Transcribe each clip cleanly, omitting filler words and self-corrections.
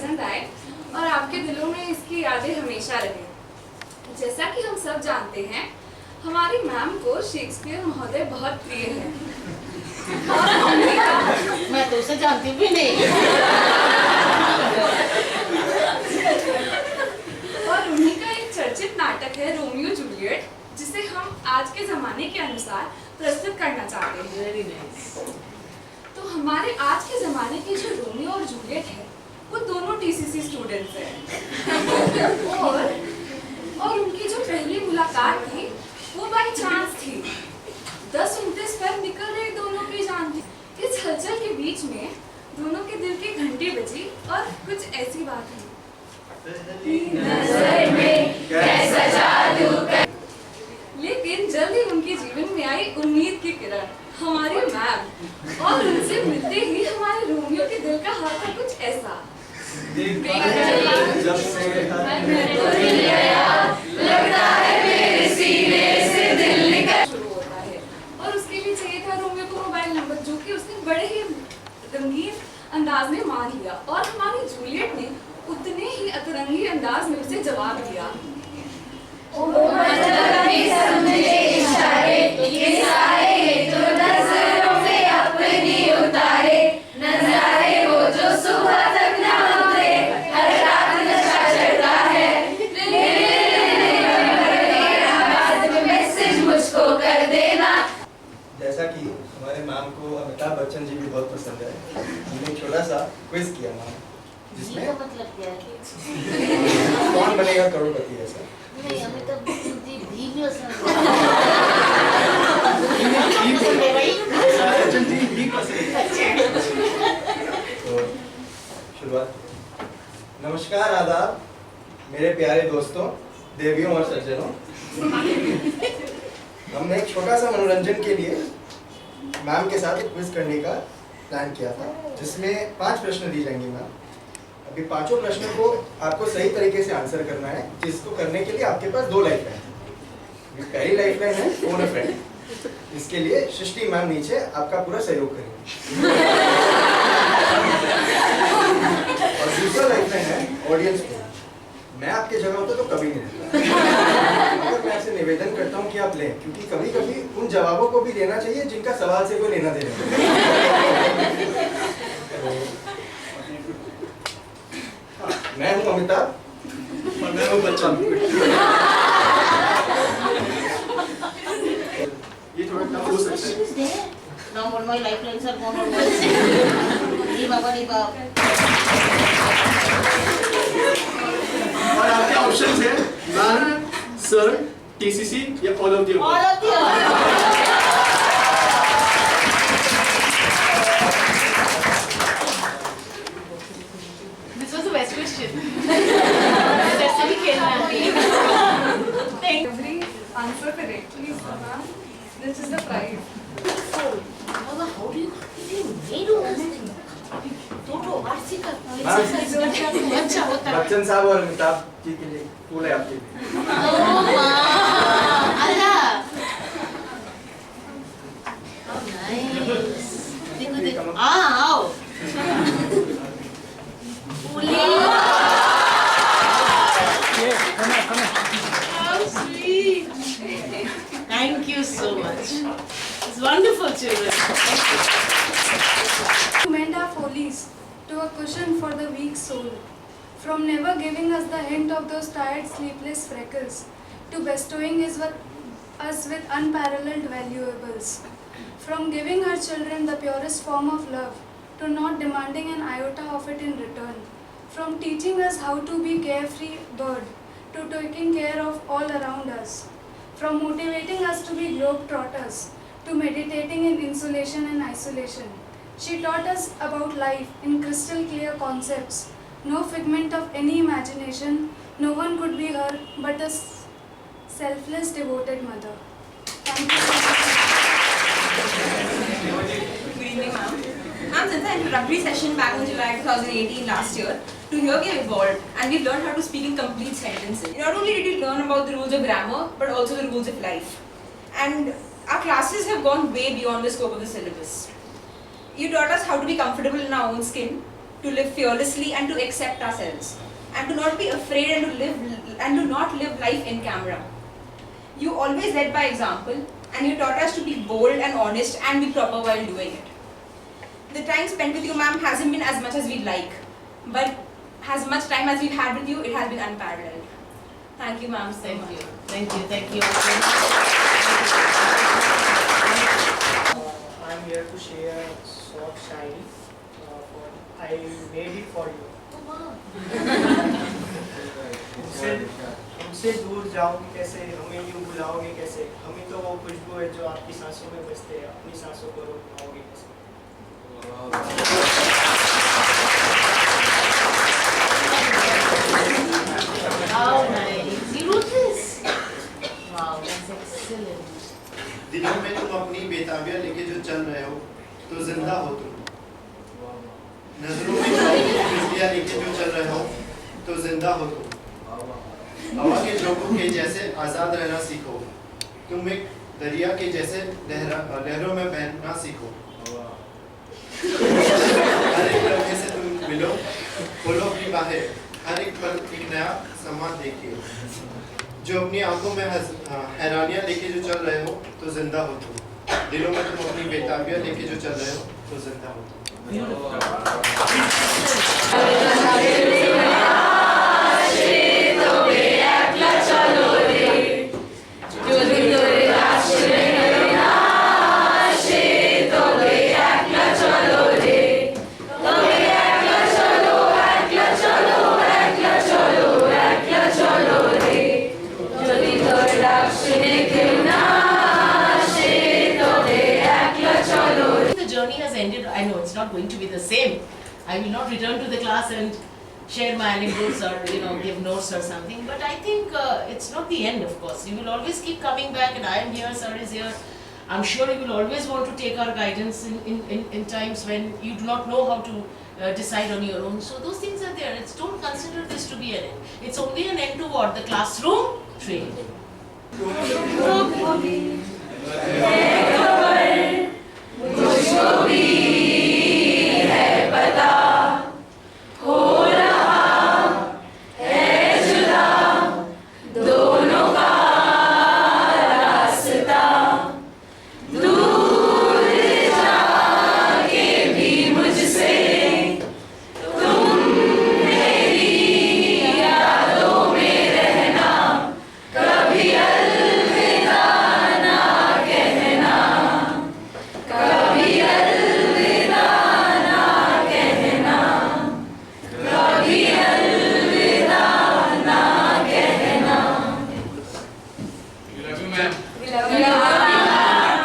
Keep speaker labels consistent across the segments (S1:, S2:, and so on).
S1: पसंद आए और आपके दिलों में इसकी यादें हमेशा रहे। जैसा कि हम सब जानते हैं, हमारी मैम को शेक्सपियर महोदय बहुत प्रिय है।
S2: मैं तो उसे जानती भी नहीं।
S1: और उन्हीं का एक चर्चित नाटक है रोमियो जूलियट, जिसे हम आज के जमाने के अनुसार प्रस्तुत करना चाहते हैं।
S2: Very nice.
S1: तो हमारे आज के जमाने के जो रोमियो और जूलियट है, वो दोनों टीसीसी स्टूडेंट्स हैं। और उनकी जो पहली मुलाकात थी वो बाय चांस थी। 10-29 पर निकल रही दोनों की जान थी। इस हलचल के बीच में दोनों के दिल की घंटी बजी और कुछ ऐसी बात हुई। नजर में कैसा जादू कर। लेकिन जल्द ही उनके जीवन में आई उम्मीद की किरण, हमारी मैम, और उनसे मिलते ही हमारे रोमियो के दिल का हाल था कुछ ऐसा।
S3: जब से
S1: लगता है मेरे सीने से दिल निकल शुरू होता है। और उसके लिए चाहिए था रोमियो को मोबाइल नंबर, जो कि उसने बड़े ही रंगीन अंदाज में मांग लिया। और हमारी जूलियट ने उतने ही अतरंगी अंदाज में उसे जवाब दिया।
S3: जैसा कि हमारे मैम को अमिताभ बच्चन जी भी बहुत पसंद है, हमने एक छोटा सा क्विज किया मैम, जिसमें
S2: मतलब क्या है?
S3: कौन बनेगा करोड़पति ऐसा।
S2: नहीं, अमिताभ बच्चन जी भी पसंद है।
S3: तो शुरुआत। नमस्कार, आदाब मेरे प्यारे दोस्तों, देवियों और सज्जनों। हमने एक छोटा सा मनोरंजन के लिए मैम के साथ एक क्विज करने का प्लान किया था, जिसमें 5 प्रश्न दी जाएंगे मैम। अभी 5 प्रश्नों को आपको सही तरीके से आंसर करना है, जिसको करने के लिए आपके पास 2 लाइफ लाइन। पहली लाइफ लाइन है फोन अ फ्रेंड। इसके लिए सृष्टि मैम नीचे आपका पूरा सहयोग करेंगे। और दूसरा लाइफ लाइन है ऑडियंस को। मैं आपके जगह होता तो कभी नहीं लेता, मगर मैं आपसे निवेदन करता हूँ कि आप लें, क्योंकि कभी कभी उन जवाबों को भी लेना चाहिए जिनका सवाल से कोई लेना देना नहीं। मैं हूँ अमिताभ और मैं हूँ बच्चन। ये थोड़ा टफ हो सकता है।
S2: Now all my lifelines are gone on once. Lee Baba, Lee Baba.
S4: और आपके ऑप्शंस हैं मैम, सर, टीसीसी या all of the above.
S2: All of the above. This was the best question. वैसे भी खेलना है।
S1: Every answer correctly, ma'am. This is the prize.
S2: Baba, how do you made all this thing? Toto, Arsika, अच्छा होता है।
S3: बच्चन साहब और अमिताभ जी के लिए फूल है आपके लिए।
S2: Oh wow, Allah. How nice. देखो देखो, आओ। How sweet. Thank you so much. It's wonderful, children.
S5: To mend our follies, to a cushion for the weak soul, from never giving us the hint of those tired, sleepless freckles, to bestowing us with unparalleled valuables, from giving her children the purest form of love, to not demanding an iota of it in return, from teaching us how to be carefree bird, to taking care of all around us, from motivating us to be globetrotters, to meditating in insulation and isolation. She taught us about life in crystal clear concepts, no figment of any imagination. No one could be her but a selfless, devoted mother. Thank you.
S6: Good evening, ma'am. Ma'am, since the introductory session back in July 2018 last year, to here we have evolved and we've learned how to speak in complete sentences. Not only did we learn about the rules of grammar, but also the rules of life. And our classes have gone way beyond the scope of the syllabus. You taught us how to be comfortable in our own skin, to live fearlessly and to accept ourselves, and to not be afraid and to not live life in camera. You always led by example, and you taught us to be bold and honest and be proper while doing it. The time spent with you, ma'am, hasn't been as much as we'd like, but as much time as we've had with you, it has been unparalleled. Thank you, ma'am, so much.
S2: Thank you.
S7: I'm here to share short shairi. I made it for you. हमसे दूर जाओगे कैसे, हमें यूं बुलाओगे कैसे, हम ही तो वो खुशबू है जो आपकी सांसों में बसते हैं, अपनी सांसों को रोक पाओगे कैसे.
S2: How nice. You wrote this? Wow, that's excellent.
S8: दिनों में तुम अपनी बेताबियां लेके जो चल रहे हो तो जिंदा हो तुम. नजरों में तुम अपनी बिजलियां लेके जो चल रहे हो तो जिंदा हो तुम. हवा के झोंकों के जैसे आजाद रहना सीखो. तुम एक दरिया के जैसे लहरों में बहना सीखो. हर एक लम्हे से तुम मिलो, खोलो अपनी बाहें. हर एक पल एक नया सम्मान देखिए. जो अपनी आंखों में हैरानियां लेके जो चल रहे हो तो जिंदा हो तुम. दिलों में तुम अपनी बेताबियां लेके जो चल रहे हो तो जिंदा हो तुम.
S2: I know it's not going to be the same. I will not return to the class and share my anecdotes or give notes or something. But I think it's not the end, of course. You will always keep coming back, and I am here, sir is here. I'm sure you will always want to take our guidance in times when you do not know how to decide on your own. So those things are there. Don't consider this to be an end. It's only an end to what? The classroom training.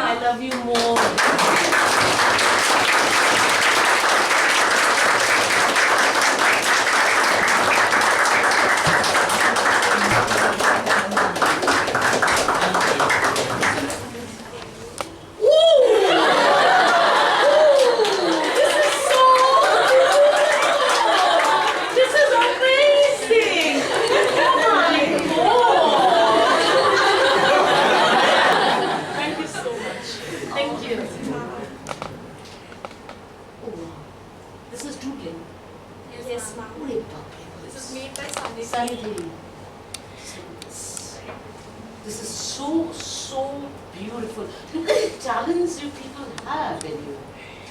S2: I love you more. This is doodling.
S1: Yes, ma'am. This is made by
S2: Sunny. This is so beautiful. Look at the talents you people have in you.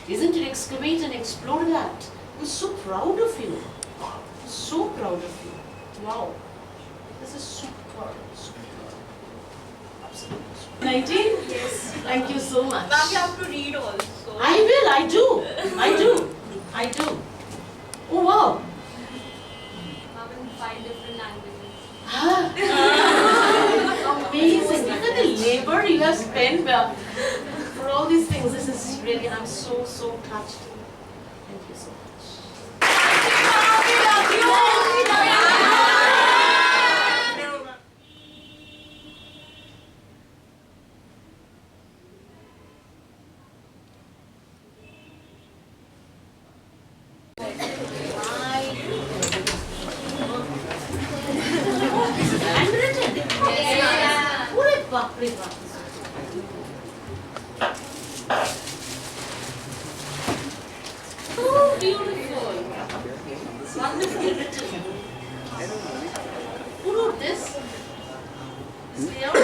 S2: Isn't it? Excavate and explore that. I'm so proud of you. So proud of you. Wow. This is super. Absolutely. 19?
S1: Yes.
S2: Thank you so much.
S6: Ma'am, you have to read also.
S2: I will. I do. Oh wow.
S1: Ma'am, in 5 different languages.
S2: Amazing. Look at the labor you have spent for all these things. This is really, I'm so touched. Thank you so much. Handwritten? Pure baap re baap. Oh, beautiful. wonderfully written. Who wrote this? This layout?